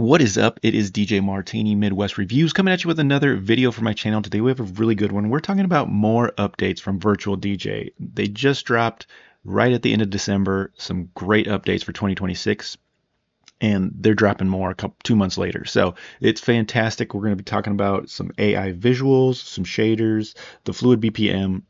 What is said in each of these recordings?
What is up? It is DJ Martini Midwest Reviews coming at you with another video for my channel. Today we have a really good one. We're talking about more updates from Virtual DJ. They just dropped right at the end of December some great updates for 2026, and they're dropping more 2 months later. So it's fantastic. We're going to be talking about some AI visuals, some shaders, the Fluid BPM,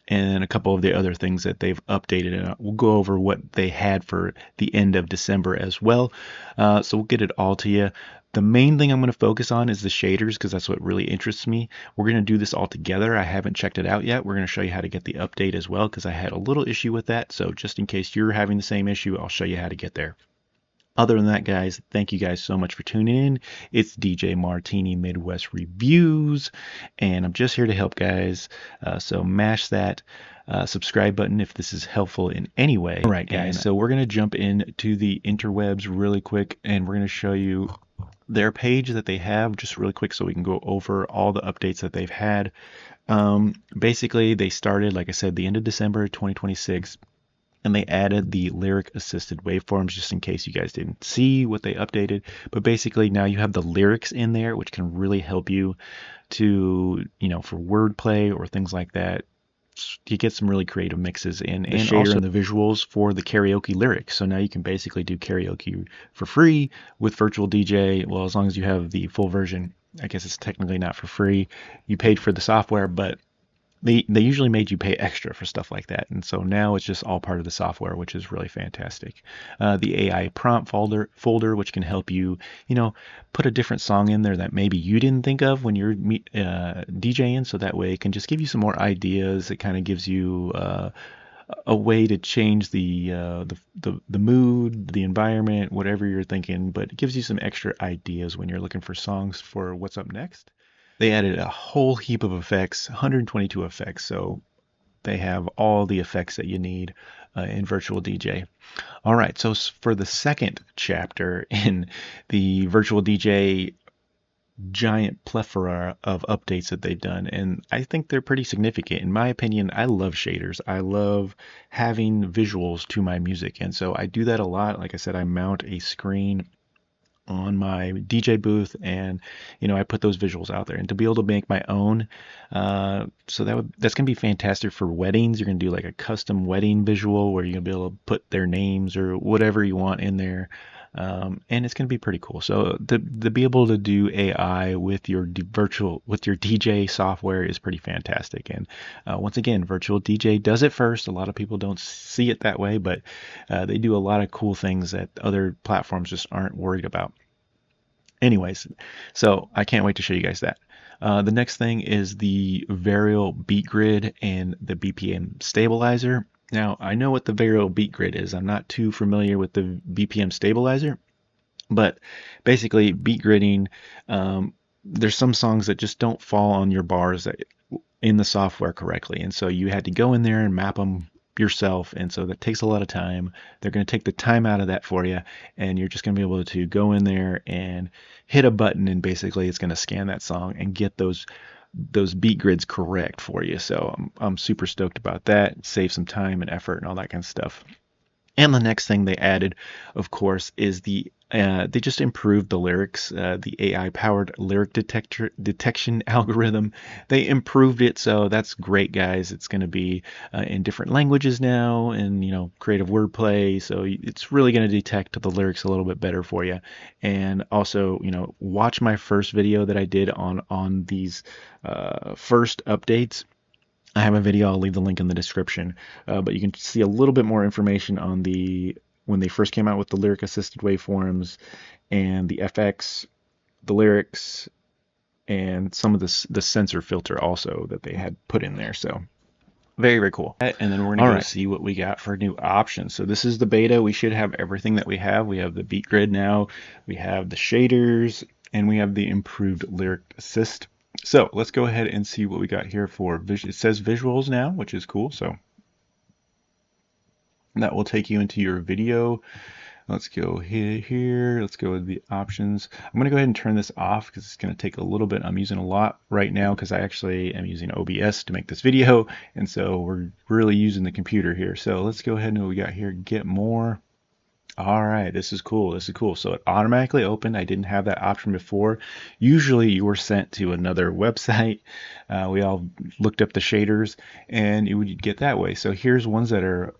and a couple of the other things that they've updated. And we'll go over what they had for the end of December as well. So we'll get it all to you. The main thing I'm going to focus on is the shaders because that's what really interests me. We're going to do this all together. I haven't checked it out yet. We're going to show you how to get the update as well because I had a little issue with that. So just in case you're having the same issue, I'll show you how to get there. Other than that, guys, thank you guys so much for tuning in. It's DJ Martini Midwest Reviews, and I'm just here to help, guys. So mash that subscribe button if this is helpful in any way. All right, guys, so we're going to jump into the interwebs really quick, and we're going to show you their page that they have just really quick so we can go over all the updates that they've had. Basically, they started, like I said, the end of December 2026. And they added the lyric assisted waveforms just in case you guys didn't see what they updated. But basically now you have the lyrics in there, which can really help you to, for wordplay or things like that. You get some really creative mixes in, and also the visuals for the karaoke lyrics. So now you can basically do karaoke for free with Virtual DJ. Well, as long as you have the full version. I guess it's technically not for free. You paid for the software, but they usually made you pay extra for stuff like that, and so now it's just all part of the software, which is really fantastic. The AI prompt folder, which can help you, put a different song in there that maybe you didn't think of when you're DJing, so that way it can just give you some more ideas. It kind of gives you a way to change the mood, the environment, whatever you're thinking, but it gives you some extra ideas when you're looking for songs for what's up next. They added a whole heap of effects, 122 effects, so they have all the effects that you need in Virtual DJ. All right, so for the second chapter in the Virtual DJ giant plethora of updates that they've done, and I think they're pretty significant. In my opinion, I love shaders. I love having visuals to my music, and so I do that a lot. Like I said, I mount a screen on my DJ booth, and I put those visuals out there, and to be able to make my own, so that's gonna be fantastic for weddings. You're gonna do like a custom wedding visual where you're gonna be able to put their names or whatever you want in there, and it's gonna be pretty cool. So to be able to do AI with your DJ software is pretty fantastic. And once again, Virtual DJ does it first. A lot of people don't see it that way, but they do a lot of cool things that other platforms just aren't worried about. Anyways, so I can't wait to show you guys that. The next thing is the variable beat grid and the BPM stabilizer. Now, I know what the variable beat grid is. I'm not too familiar with the BPM stabilizer, but basically beat gridding, there's some songs that just don't fall on your bars in the software correctly. And so you had to go in there and map them yourself, and so that takes a lot of time. They're going to take the time out of that for you, and you're just going to be able to go in there and hit a button, and basically it's going to scan that song and get those beat grids correct for you. So I'm super stoked about that. Save some time and effort and all that kind of stuff. And the next thing they added, of course, is they just improved the lyrics, the AI-powered lyric detection algorithm. They improved it, so that's great, guys. It's going to be in different languages now, and creative wordplay. So it's really going to detect the lyrics a little bit better for you. And also, watch my first video that I did on these first updates. I have a video, I'll leave the link in the description, but you can see a little bit more information on when they first came out with the lyric assisted waveforms and the FX, the lyrics, and some of the sensor filter also that they had put in there. So very, very cool. And then we're going to see what we got for new options. So this is the beta. We should have everything that we have. We have the beat grid now, we have the shaders, and we have the improved lyric assist. So let's go ahead and see what we got here for it says visuals now, which is cool. So that will take you into your video. Let's go here. Let's go with the options. I'm going to go ahead and turn this off because it's going to take a little bit. I'm using a lot right now because I actually am using OBS to make this video, and so we're really using the computer here. So let's go ahead and what we got here, get more. All right, this is cool. This is cool. So it automatically opened. I didn't have that option before. Usually you were sent to another website. We all looked up the shaders and it would get that way. So here's ones that are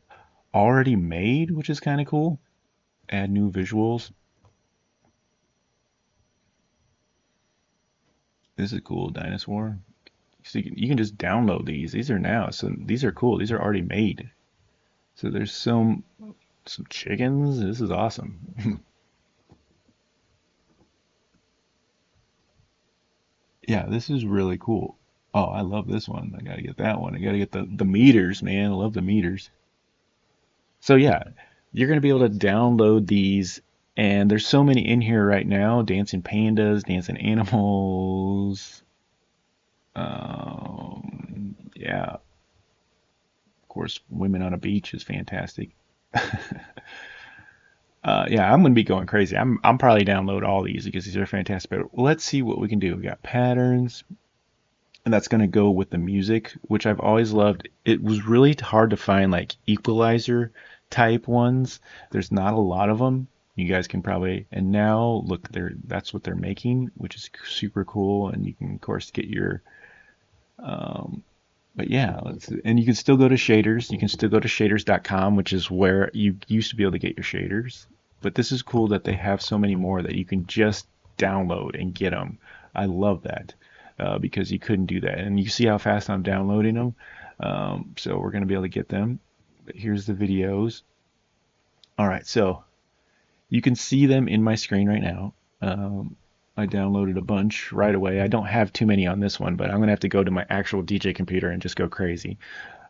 already made, which is kind of cool. Add new visuals. This is cool, dinosaur. So you can just download these. These are now. So these are cool. These are already made. So there's some chickens. This is awesome. Yeah, this is really cool. Oh, I love this one. I gotta get that one. I gotta get the meters, man. I love the meters. So yeah, you're gonna be able to download these, and there's so many in here right now. Dancing pandas, dancing animals. Yeah, of course, women on a beach is fantastic. Yeah, I'm gonna be going crazy. I'm probably download all these because these are fantastic. But let's see what we can do. We got patterns, and that's going to go with the music, which I've always loved. It was really hard to find like equalizer type ones. There's not a lot of them. You guys can probably, and now look, that's what they're making, which is super cool. And you can of course get your, but yeah, and you can still go to shaders. You can still go to shaders.com, which is where you used to be able to get your shaders. But this is cool that they have so many more that you can just download and get them. I love that because you couldn't do that. And you see how fast I'm downloading them. So we're going to be able to get them. But here's the videos. All right, so you can see them in my screen right now. I downloaded a bunch right away. I don't have too many on this one, but I'm gonna have to go to my actual DJ computer and just go crazy.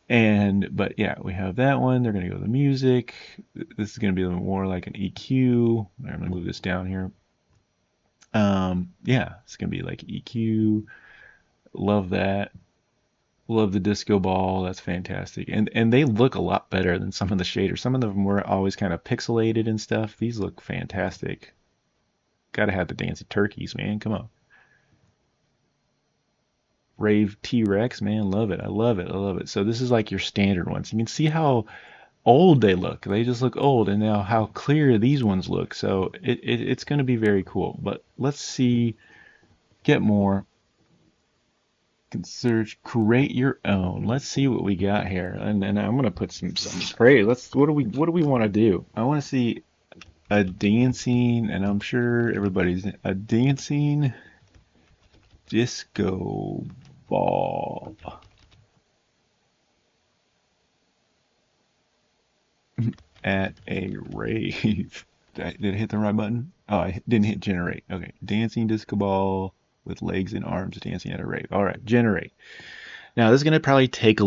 But yeah, we have that one. They're gonna go to the music. This is gonna be a little more like an EQ. I'm gonna move this down here. Yeah, it's gonna be like EQ. Love that. Love the disco ball. That's fantastic. And they look a lot better than some of the shaders. Some of them were always kind of pixelated and stuff. These look fantastic. Gotta have the dancing turkeys, man. Come on. Rave T-Rex, man, love it. I love it. I love it. So this is like your standard ones. You can see how old they look. They just look old, and now how clear these ones look. So it's going to be very cool. But let's see, get more. Can search, create your own. Let's see what we got here. And I'm going to put some praise. What do we want to do? I want to see a dancing, and I'm sure everybody's a dancing disco ball at a rave. Did I hit the right button? Oh, I didn't hit generate. Okay, dancing disco ball with legs and arms dancing at a rave. All right, generate. Now this is gonna probably take a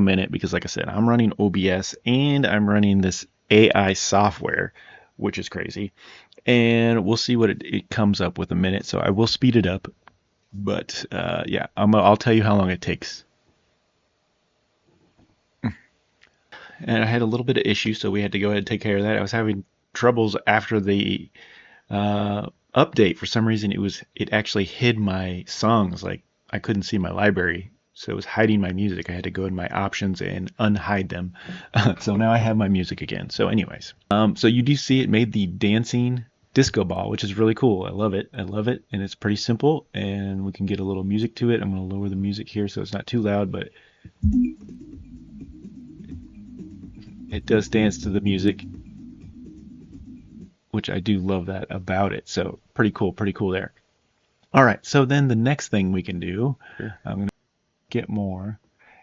minute because, like I said, I'm running OBS and I'm running this AI software, which is crazy. And we'll see what it comes up with a minute. So I will speed it up. But yeah, I'll tell you how long it takes. And I had a little bit of issue, so we had to go ahead and take care of that. I was having troubles after the update. For some reason, it actually hid my songs. Like I couldn't see my library, so it was hiding my music. I had to go in my options and unhide them. So now I have my music again. So anyways, so you do see it made the dancing disco ball, which is really cool. I love it. I love it, and it's pretty simple. And we can get a little music to it. I'm going to lower the music here so it's not too loud, but it does dance to the music, which I do love that about it. So pretty cool there. All right, so then the next thing we can do, I'm going to get more,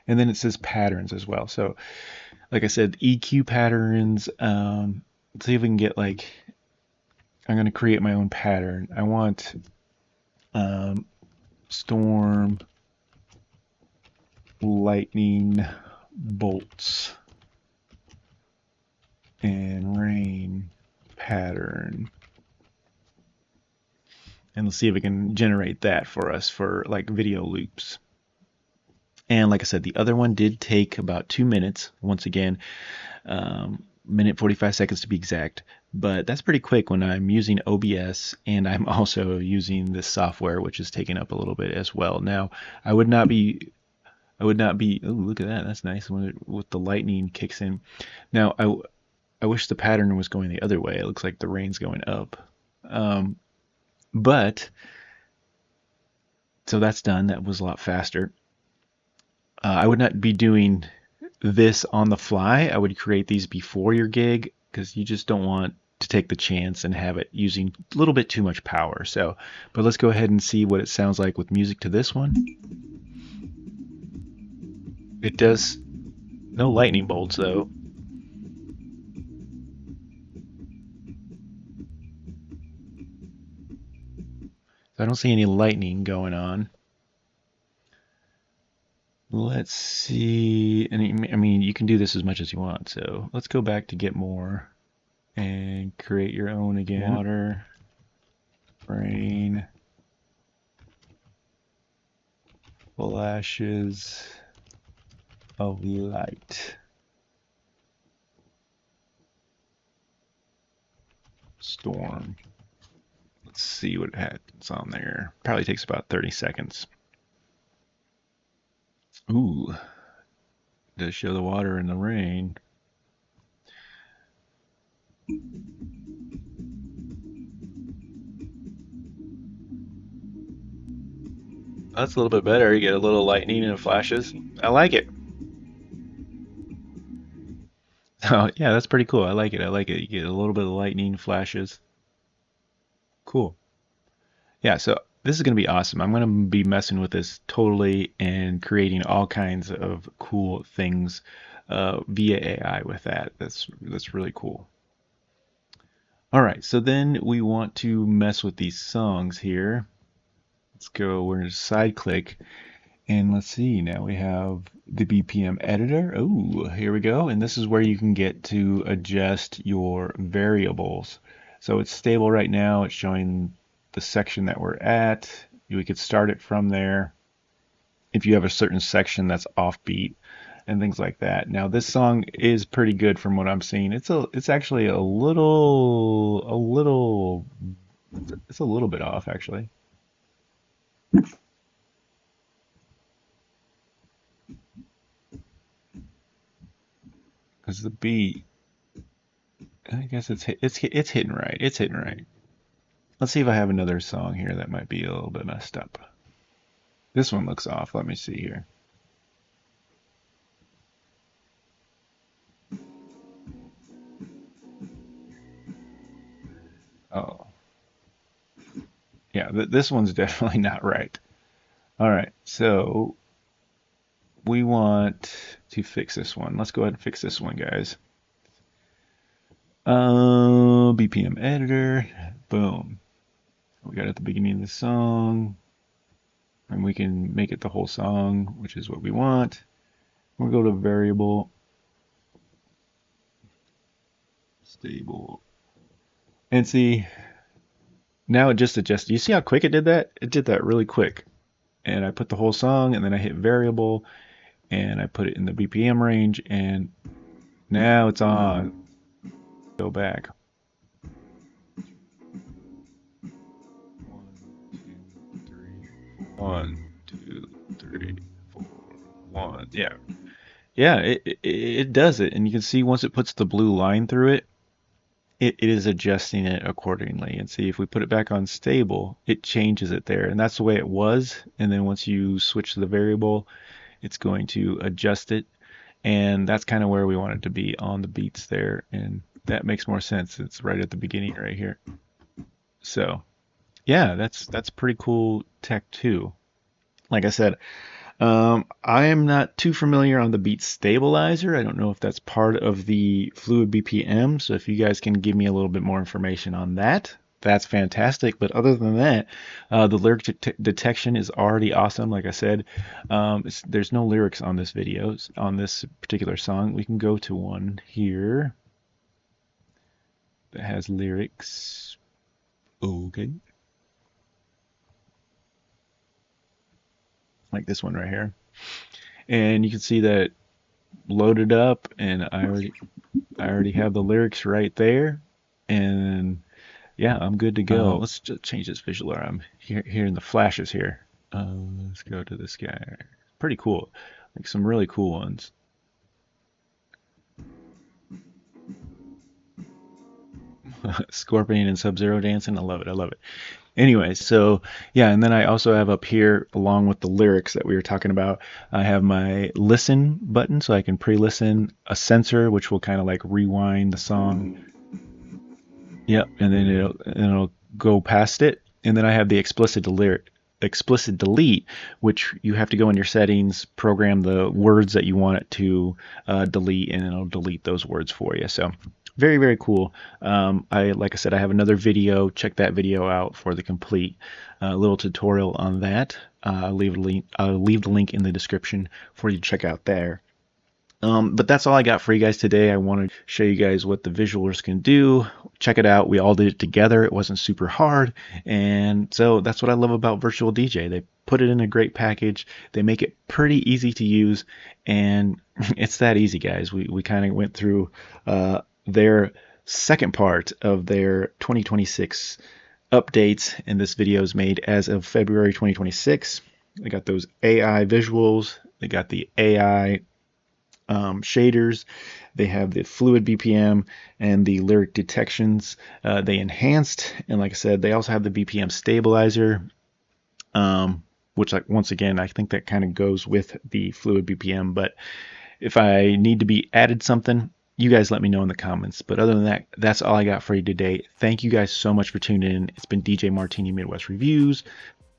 and then it says patterns as well. So like I said, EQ patterns. Let's see if we can get like, I'm going to create my own pattern. I want storm, lightning, bolts, and rain pattern. And let's see if we can generate that for us for like video loops. And like I said, the other one did take about 2 minutes. Once again, minute 45 seconds to be exact. But that's pretty quick when I'm using OBS and I'm also using this software, which is taking up a little bit as well. Now, I would not be. Oh, look at that. That's nice when the lightning kicks in. Now, I wish the pattern was going the other way. It looks like the rain's going up. But so that's done. That was a lot faster. I would not be doing this on the fly. I would create these before your gig because you just don't want to take the chance and have it using a little bit too much power. So, but let's go ahead and see what it sounds like with music to this one. It does no lightning bolts though. I don't see any lightning going on. Let's see. And I mean, you can do this as much as you want. So let's go back to get more and create your own again. Water, rain, flashes of light, storm. Let's see what happens on there. Probably takes about 30 seconds. Ooh, does show the water and the rain. That's a little bit better. You get a little lightning and flashes. I like it. Oh, yeah, that's pretty cool. I like it. I like it. You get a little bit of lightning flashes. Cool. Yeah, so this is going to be awesome. I'm going to be messing with this totally and creating all kinds of cool things via AI with that. That's really cool. All right, so then we want to mess with these songs here. Let's go, we're going to side click and let's see, now we have the BPM editor. Oh, here we go. And this is where you can get to adjust your variables. So it's stable right now. It's showing the section that we're at. We could start it from there if you have a certain section that's offbeat and things like that. Now this song is pretty good from what I'm seeing. It's actually a little it's a little bit off actually. Because the beat, I guess it's hitting right. It's hitting right. Let's see if I have another song here that might be a little bit messed up. This one looks off. Let me see here. Oh, yeah, this one's definitely not right. All right, so we want to fix this one. Let's go ahead and fix this one, guys. BPM editor, boom. We got it at the beginning of the song, and we can make it the whole song, which is what we want. We'll go to variable, stable, and see, now it just adjusted. You see how quick it did that? It did that really quick. And I put the whole song, and then I hit variable, and I put it in the BPM range, and now it's on. Go back. 1, 2, 3, 4, 1. Yeah. Yeah, it does it. And you can see once it puts the blue line through it, it is adjusting it accordingly. And see if we put it back on stable, it changes it there. And that's the way it was. And then once you switch to the variable, it's going to adjust it. And that's kind of where we want it to be on the beats there. And that makes more sense. It's right at the beginning right here. So yeah, that's pretty cool tech too. Like I said, I am not too familiar on the beat stabilizer. I don't know if that's part of the Fluid BPM. So if you guys can give me a little bit more information on that, that's fantastic. But other than that, the lyric detection is already awesome. Like I said, there's no lyrics on this video, on this particular song. We can go to one here that has lyrics. Okay. Like this one right here. And you can see that loaded up, and I already have the lyrics right there. And yeah, I'm good to go. Let's just change this visual. I'm hearing the flashes here. Let's go to this guy. Pretty cool. Like some really cool ones. Scorpion and Sub-Zero dancing. I love it. I love it. Anyway, so yeah, and then I also have up here, along with the lyrics that we were talking about, I have my listen button, so I can pre-listen, a sensor, which will kind of like rewind the song. Yep, and then it'll go past it, and then I have the explicit delete, which you have to go in your settings, program the words that you want it to delete, and it'll delete those words for you. So very, very cool. Like I said, I have another video. Check that video out for the complete little tutorial on that. I'll leave the link in the description for you to check out there. But that's all I got for you guys today. I want to show you guys what the visualers can do. Check it out. We all did it together. It wasn't super hard. And so that's what I love about Virtual DJ. They put it in a great package. They make it pretty easy to use. And it's that easy, guys. We kind of went through their second part of their 2026 updates. And this video is made as of February 2026. They got those AI visuals. They got the AI shaders. They have the Fluid BPM and the lyric detections. They enhanced, and like I said, they also have the BPM stabilizer, which, like, once again, I think that kind of goes with the Fluid BPM. But if I need to be added something, you guys let me know in the comments. But other than that, that's all I got for you today. Thank you guys so much for tuning in. It's been DJ Martini Midwest Reviews.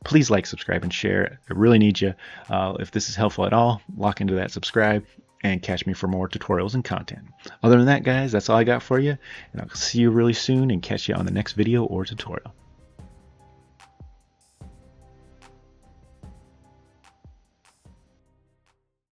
Please like, subscribe, and share. I really need you. If this is helpful at all, lock into that subscribe and catch me for more tutorials and content. Other than that, guys, that's all I got for you, and I'll see you really soon and catch you on the next video or tutorial.